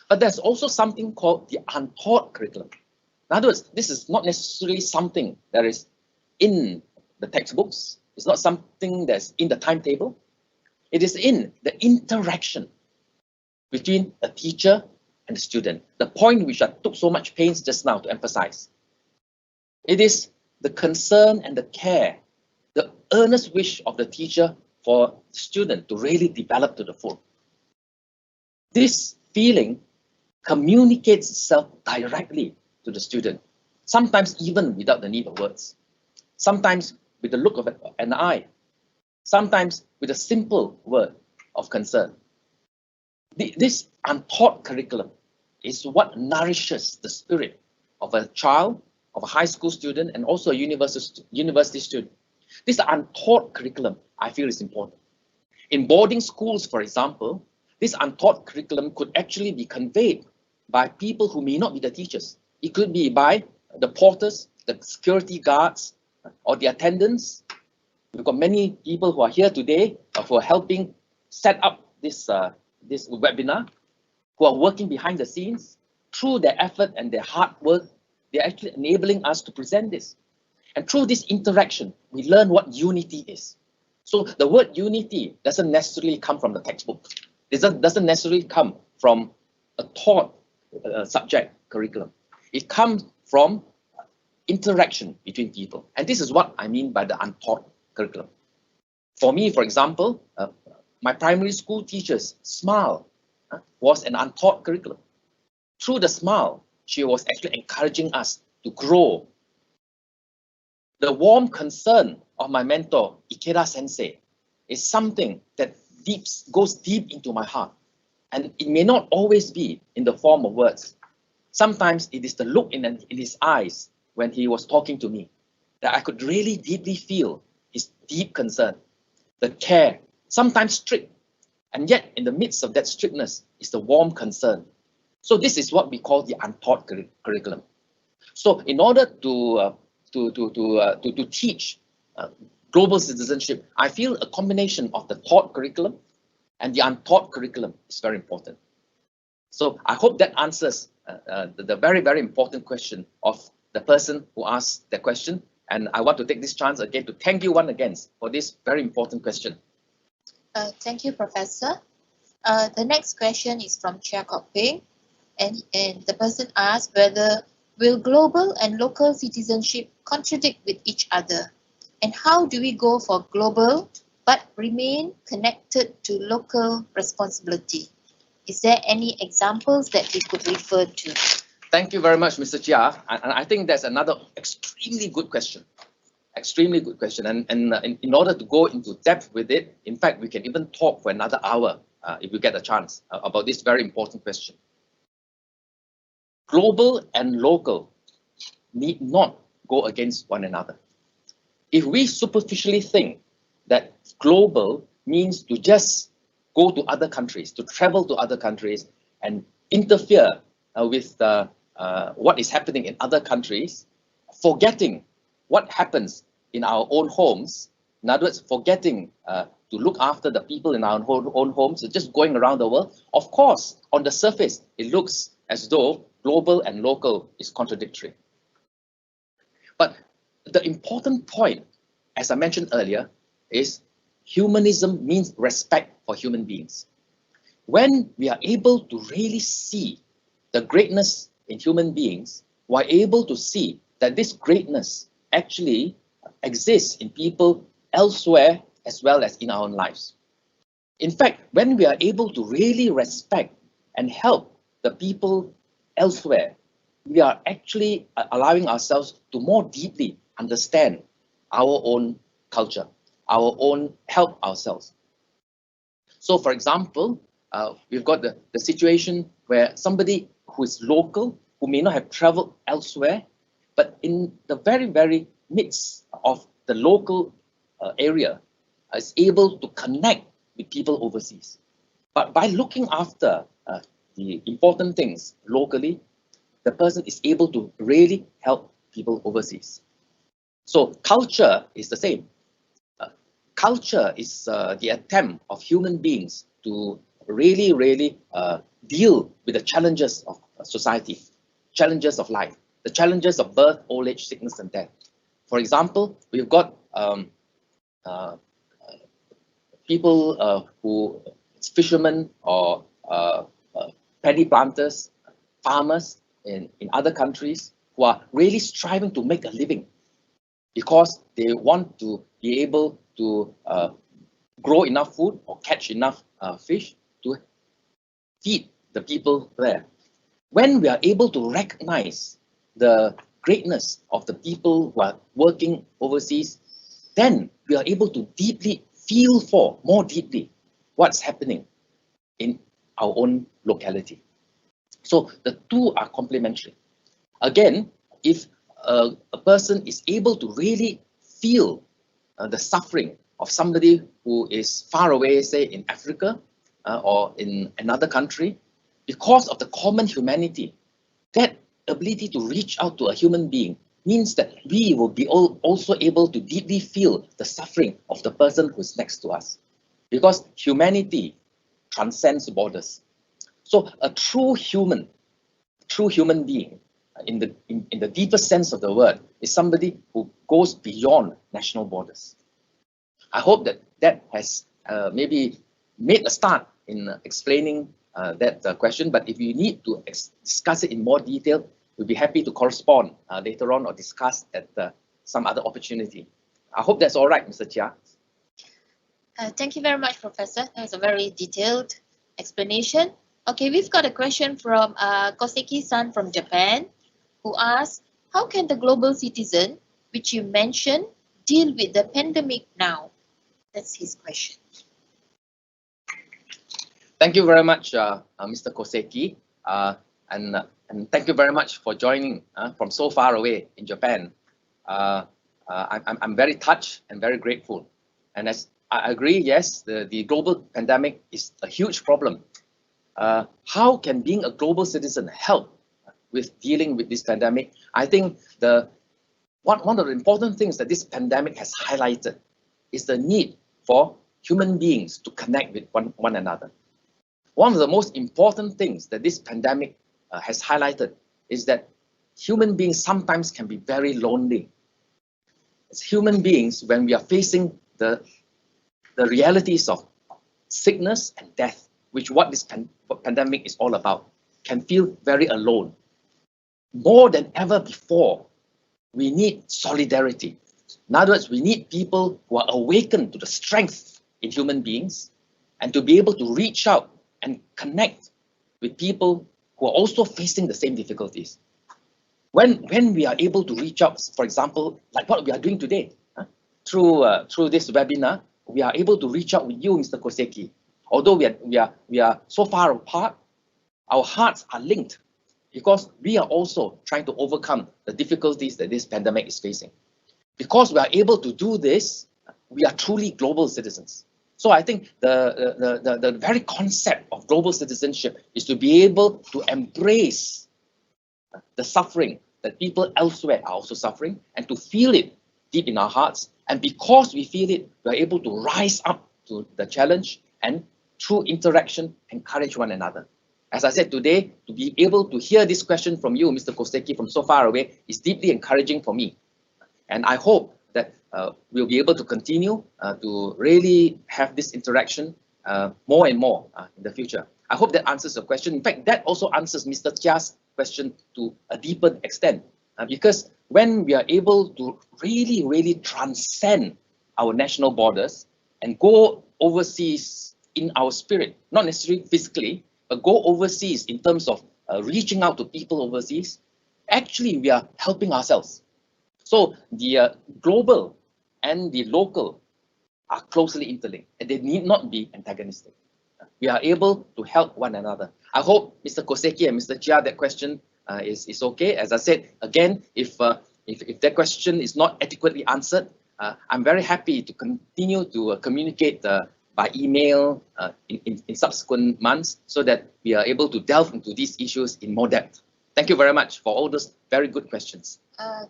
But there's also something called the untaught curriculum. In other words, this is not necessarily something that is in the textbooks. It's not something that's in the timetable. It is in the interaction between a teacher and a student. The point which I took so much pains just now to emphasize. It is the concern and the care, the earnest wish of the teacher for the student to really develop to the full. This feeling communicates itself directly to the student, sometimes even without the need of words, sometimes with the look of an eye, sometimes with a simple word of concern. This untaught curriculum is what nourishes the spirit of a child, of a high school student, and also a university student. This untaught curriculum, I feel, is important. In boarding schools, for example, this untaught curriculum could actually be conveyed by people who may not be the teachers. It could be by the porters, the security guards, or the attendants. We've got many people who are here today who are helping set up this webinar, who are working behind the scenes. Through their effort and their hard work, they're actually enabling us to present this. And through this interaction, we learn what unity is. So the word unity doesn't necessarily come from the textbook. It doesn't necessarily come from a taught subject curriculum. It comes from interaction between people. And this is what I mean by the untaught curriculum. For me, for example, my primary school teacher's smile was an untaught curriculum. Through the smile, she was actually encouraging us to grow. The warm concern of my mentor, Ikeda Sensei, is something that goes deep into my heart. And it may not always be in the form of words. Sometimes it is the look in his eyes when he was talking to me that I could really deeply feel his deep concern, the care, sometimes strict. And yet in the midst of that strictness is the warm concern. So this is what we call the untaught curriculum. So in order to teach global citizenship, I feel a combination of the taught curriculum and the untaught curriculum is very important. So I hope that answers the very, very important question of the person who asked the question. And I want to take this chance again to thank you once again for this very important question. Thank you, Professor. The next question is from Chiong, and the person asked whether will global and local citizenship contradict with each other? And how do we go for global but remain connected to local responsibility? Is there any examples that we could refer to? Thank you very much, Mr. Chia. And I think that's another extremely good question. Extremely good question. And in order to go into depth with it, in fact, we can even talk for another hour if we get a chance about this very important question. Global and local need not go against one another. If we superficially think that global means to just go to other countries, to travel to other countries and interfere with what is happening in other countries, forgetting what happens in our own homes, in other words, forgetting to look after the people in our own homes, just going around the world, of course, on the surface, it looks as though global and local is contradictory. But the important point, as I mentioned earlier, is humanism means respect for human beings. When we are able to really see the greatness in human beings, we're able to see that this greatness actually exists in people elsewhere as well as in our own lives. In fact, when we are able to really respect and help the people elsewhere, we are actually allowing ourselves to more deeply understand our own culture, our own help ourselves. So for example, we've got the situation where somebody who is local, who may not have traveled elsewhere, but in the very, very midst of the local area, is able to connect with people overseas. But by looking after the important things locally, the person is able to really help people overseas. So culture is the same. Culture is the attempt of human beings to really deal with the challenges of society, challenges of life, the challenges of birth, old age, sickness, and death. For example, we've got people who, it's fishermen or paddy planters, farmers in other countries who are really striving to make a living because they want to be able to grow enough food or catch enough fish to feed the people there. When we are able to recognize the greatness of the people who are working overseas, then we are able to deeply feel for, more deeply, what's happening in our own locality. So the two are complementary. Again, if a person is able to really feel the suffering of somebody who is far away, say in Africa or in another country, because of the common humanity, that ability to reach out to a human being means that we will be also able to deeply feel the suffering of the person who's next to us, because humanity transcends borders. So a true human being, in the deepest sense of the word, is somebody who goes beyond national borders. I hope that has maybe made a start in explaining that question, but if you need to discuss it in more detail, we'll be happy to correspond later on or discuss at some other opportunity. I hope that's all right, Mr. Chia. Thank you very much, Professor. That was a very detailed explanation. Okay, we've got a question from Koseki-san from Japan, who asks, how can the global citizen, which you mentioned, deal with the pandemic now? That's his question. Thank you very much, Mr. Koseki, and thank you very much for joining from so far away in Japan. I'm very touched and very grateful. And as I agree, yes, the global pandemic is a huge problem. How can being a global citizen help with dealing with this pandemic? I think one of the important things that this pandemic has highlighted is the need for human beings to connect with one another. One of the most important things that this pandemic has highlighted is that human beings sometimes can be very lonely. As human beings, when we are facing the realities of sickness and death, which what this pandemic is all about, can feel very alone. More than ever before, we need solidarity. In other words, we need people who are awakened to the strength in human beings and to be able to reach out and connect with people who are also facing the same difficulties. When we are able to reach out, for example, like what we are doing today, through this webinar, we are able to reach out with you, Mr. Koseki. Although we are so far apart, our hearts are linked because we are also trying to overcome the difficulties that this pandemic is facing. Because we are able to do this, we are truly global citizens. So I think the very concept of global citizenship is to be able to embrace the suffering that people elsewhere are also suffering and to feel it deep in our hearts. And because we feel it, we are able to rise up to the challenge and through interaction, encourage one another. As I said today, to be able to hear this question from you, Mr. Koseki, from so far away, is deeply encouraging for me. And I hope that we'll be able to continue to really have this interaction more and more in the future. I hope that answers your question. In fact, that also answers Mr. Chia's question to a deeper extent. Because when we are able to really transcend our national borders and go overseas in our spirit, not necessarily physically, go overseas in terms of reaching out to people overseas, actually we are helping ourselves. So the global and the local are closely interlinked, and they need not be antagonistic. We are able to help one another. I hope Mr. Koseki and Mr. Chia, that question is okay. As I said, again, if that question is not adequately answered, I'm very happy to continue to communicate by email in subsequent months so that we are able to delve into these issues in more depth. Thank you very much for all those very good questions.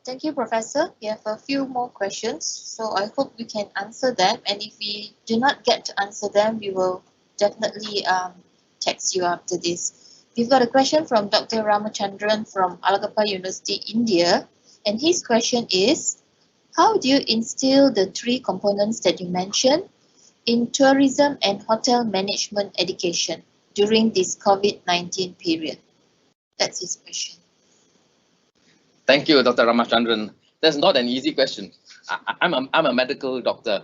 Thank you, Professor. We have a few more questions, so I hope we can answer them. And if we do not get to answer them, we will definitely text you after this. We've got a question from Dr. Ramachandran from Alagappa University, India. And his question is, how do you instill the three components that you mentioned in tourism and hotel management education during this COVID-19 period? That's his question. Thank you, Dr. Ramachandran. That's not an easy question. I'm a medical doctor,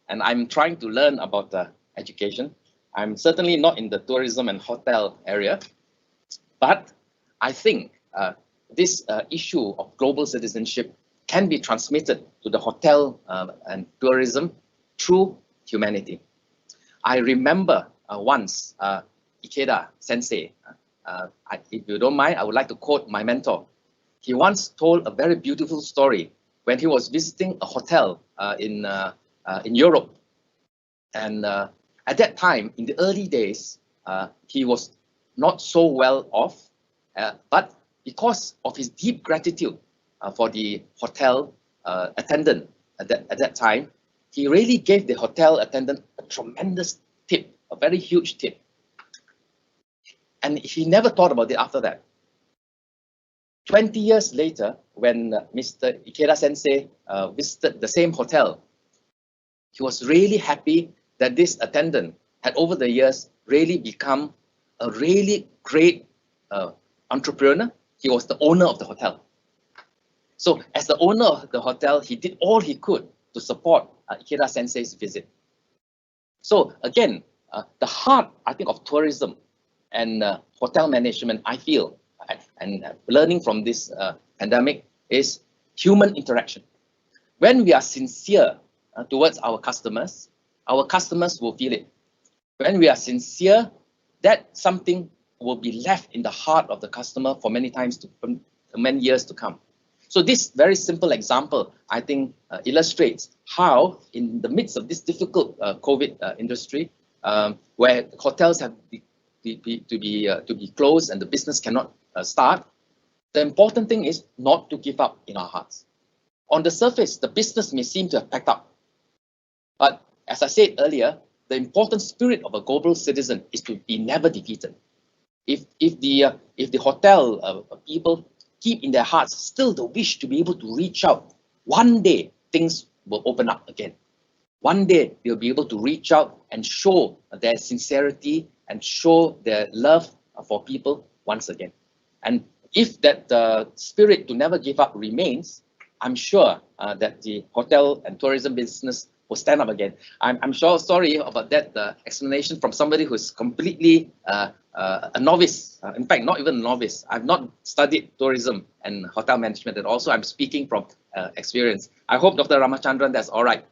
and I'm trying to learn about education. I'm certainly not in the tourism and hotel area, but I think this issue of global citizenship can be transmitted to the hotel and tourism through humanity. I remember once Ikeda Sensei, if you don't mind, I would like to quote my mentor. He once told a very beautiful story when he was visiting a hotel in Europe. And at that time, in the early days, he was not so well off, but because of his deep gratitude for the hotel attendant at that time, he really gave the hotel attendant a tremendous tip, a very huge tip. And he never thought about it after that. 20 years later, when Mr. Ikeda Sensei visited the same hotel, he was really happy that this attendant had over the years really become a really great entrepreneur. He was the owner of the hotel. So as the owner of the hotel, he did all he could to support Ikeda Sensei's visit. So again, the heart, I think, of tourism and hotel management, I feel, and learning from this pandemic is human interaction. When we are sincere towards our customers will feel it. When we are sincere, that something will be left in the heart of the customer for many years to come. So this very simple example, I think, illustrates how in the midst of this difficult COVID industry, where hotels have to be closed and the business cannot start, the important thing is not to give up in our hearts. On the surface, the business may seem to have packed up, but as I said earlier, the important spirit of a global citizen is to be never defeated. If the hotel people keep in their hearts still the wish to be able to reach out, one day things will open up again. One day they'll be able to reach out and show their sincerity and show their love for people once again. And if that spirit to never give up remains, I'm sure that the hotel and tourism business will stand up again. I'm sure, sorry about that explanation from somebody who's completely a novice. In fact, not even a novice. I've not studied tourism and hotel management at all, so I'm speaking from experience. I hope, Dr. Ramachandran, that's all right.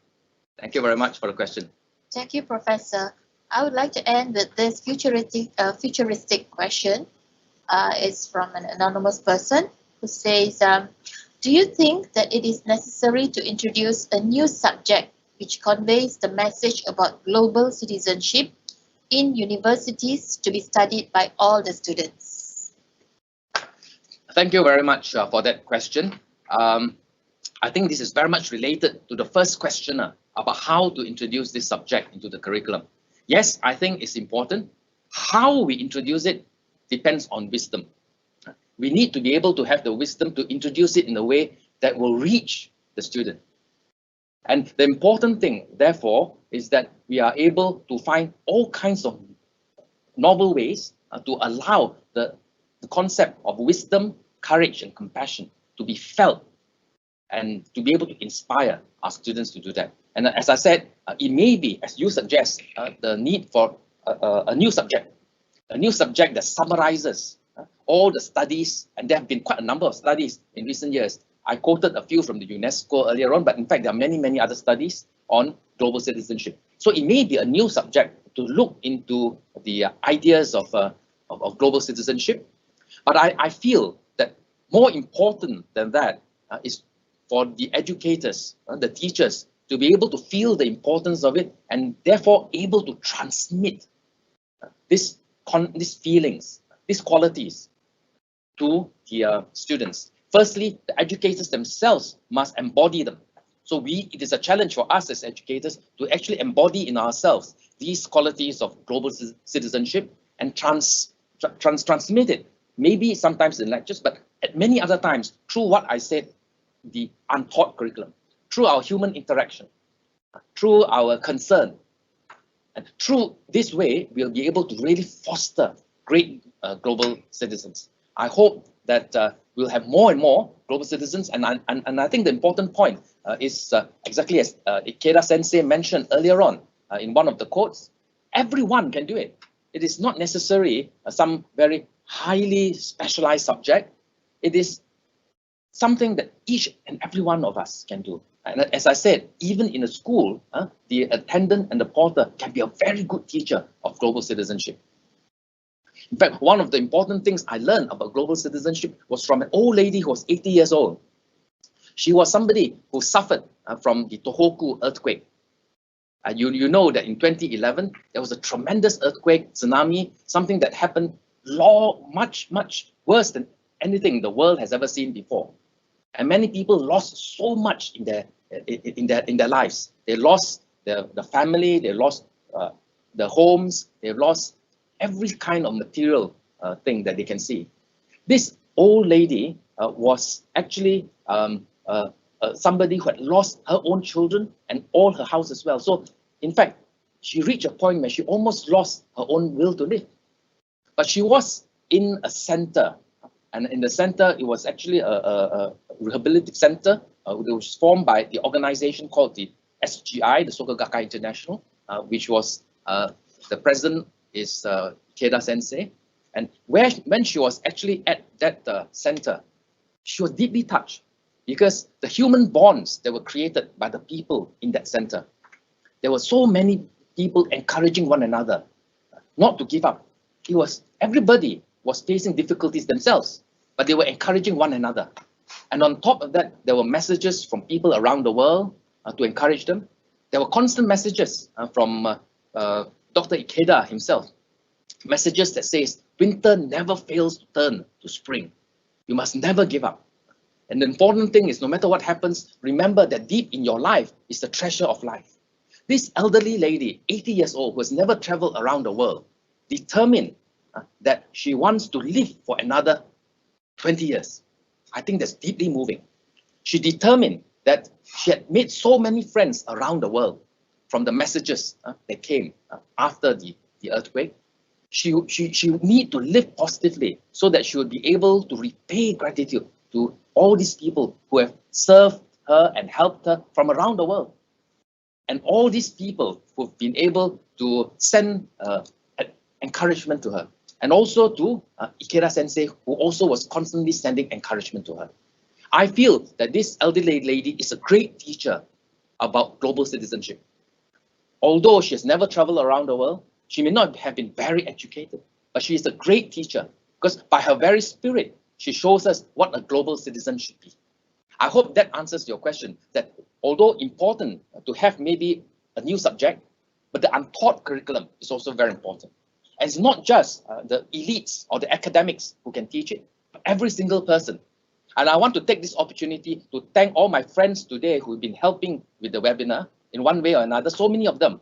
Thank you very much for the question. Thank you, Professor. I would like to end with this futuristic question. It's from an anonymous person who says, do you think that it is necessary to introduce a new subject which conveys the message about global citizenship in universities to be studied by all the students? Thank you very much for that question. I think this is very much related to the first questioner about how to introduce this subject into the curriculum. Yes, I think it's important. How we introduce it depends on wisdom. We need to be able to have the wisdom to introduce it in a way that will reach the student. And the important thing, therefore, is that we are able to find all kinds of novel ways to allow the concept of wisdom, courage, and compassion to be felt and to be able to inspire our students to do that. And as I said, it may be, as you suggest, the need for a new subject. a new subject that summarizes all the studies, and there have been quite a number of studies in recent years. I quoted a few from the UNESCO earlier on, but in fact, there are many, many other studies on global citizenship. So it may be a new subject to look into the ideas of global citizenship. But I feel that more important than that is for the educators, the teachers, to be able to feel the importance of it and therefore able to transmit these feelings, these qualities to the students. Firstly, the educators themselves must embody them. So it is a challenge for us as educators to actually embody in ourselves these qualities of global citizenship and transmit it, maybe sometimes in lectures, but at many other times through what I said, the untaught curriculum, through our human interaction, through our concern. And through this way, we'll be able to really foster great global citizens. I hope that we'll have more and more global citizens. And I think the important point is exactly as Ikeda Sensei mentioned earlier on in one of the quotes, everyone can do it. It is not necessarily some very highly specialized subject. It is something that each and every one of us can do. And as I said, even in a school, the attendant and the porter can be a very good teacher of global citizenship. In fact, one of the important things I learned about global citizenship was from an old lady who was 80 years old. She was somebody who suffered from the Tohoku earthquake. You know that in 2011, there was a tremendous earthquake, tsunami, something that happened much worse than anything the world has ever seen before. And many people lost so much in their lives. They lost the family, they lost the homes, they lost every kind of material thing that they can see. This old lady was actually somebody who had lost her own children and all her house as well. So, in fact, she reached a point where she almost lost her own will to live. But she was in a center, and in the center, it was actually a rehabilitative center that was formed by the organization called the SGI, the Soka Gakkai International, which was the president is Ikeda Sensei. And when she was actually at that center, she was deeply touched because the human bonds that were created by the people in that center, there were so many people encouraging one another not to give up. Everybody was facing difficulties themselves, but they were encouraging one another. And on top of that, there were messages from people around the world to encourage them. There were constant messages from Dr. Ikeda himself, messages that says, winter never fails to turn to spring. You must never give up. And the important thing is, no matter what happens, remember that deep in your life is the treasure of life. This elderly lady, 80 years old, who has never traveled around the world, determined that she wants to live for another 20 years. I think that's deeply moving. She determined that she had made so many friends around the world from the messages that came after the earthquake. She would need to live positively so that she would be able to repay gratitude to all these people who have served her and helped her from around the world. And all these people who've been able to send encouragement to her. And also to Ikeda Sensei, who also was constantly sending encouragement to her. I feel that this elderly lady is a great teacher about global citizenship. Although she has never traveled around the world, she may not have been very educated, but she is a great teacher because by her very spirit, she shows us what a global citizen should be. I hope that answers your question, that although important to have maybe a new subject, but the untaught curriculum is also very important. And it's not just the elites or the academics who can teach it, but every single person. And I want to take this opportunity to thank all my friends today who've been helping with the webinar in one way or another. So many of them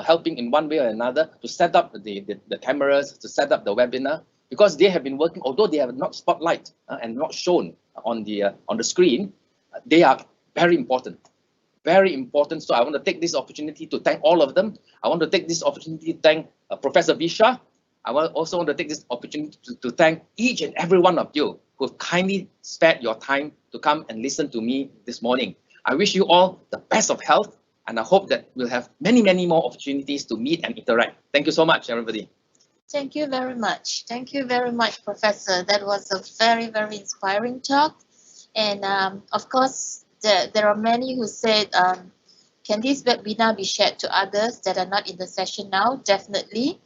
helping in one way or another to set up the cameras, to set up the webinar, because they have been working, although they have not spotlight and not shown on the screen, they are very important. Very important. So I want to take this opportunity to thank all of them. I want to take this opportunity to thank Professor Bisha. I also want to take this opportunity to thank each and every one of you who have kindly spared your time to come and listen to me this morning. I wish you all the best of health, and I hope that we'll have many, many more opportunities to meet and interact. Thank you so much, everybody. Thank you very much. Thank you very much, Professor. That was a very, very inspiring talk. And of course, there are many who said, can this webinar be shared to others that are not in the session now? Definitely.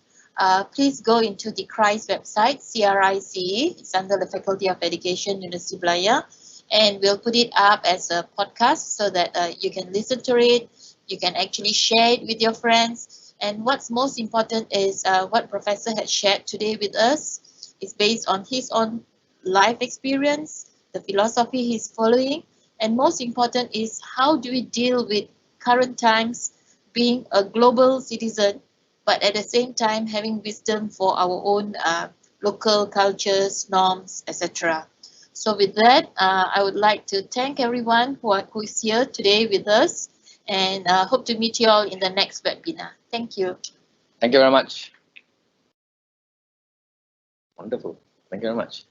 Please go into the CRICE website, CRICE, it's under the Faculty of Education, University of Malaya, and we'll put it up as a podcast so that you can listen to it, you can actually share it with your friends. And what's most important is what Professor has shared today with us is based on his own life experience, the philosophy he's following, and most important is how do we deal with current times, being a global citizen, but at the same time having wisdom for our own local cultures, norms, etc. So with that, I would like to thank everyone who is here today with us, and hope to meet you all in the next webinar. Thank you. Thank you very much. Wonderful. Thank you very much.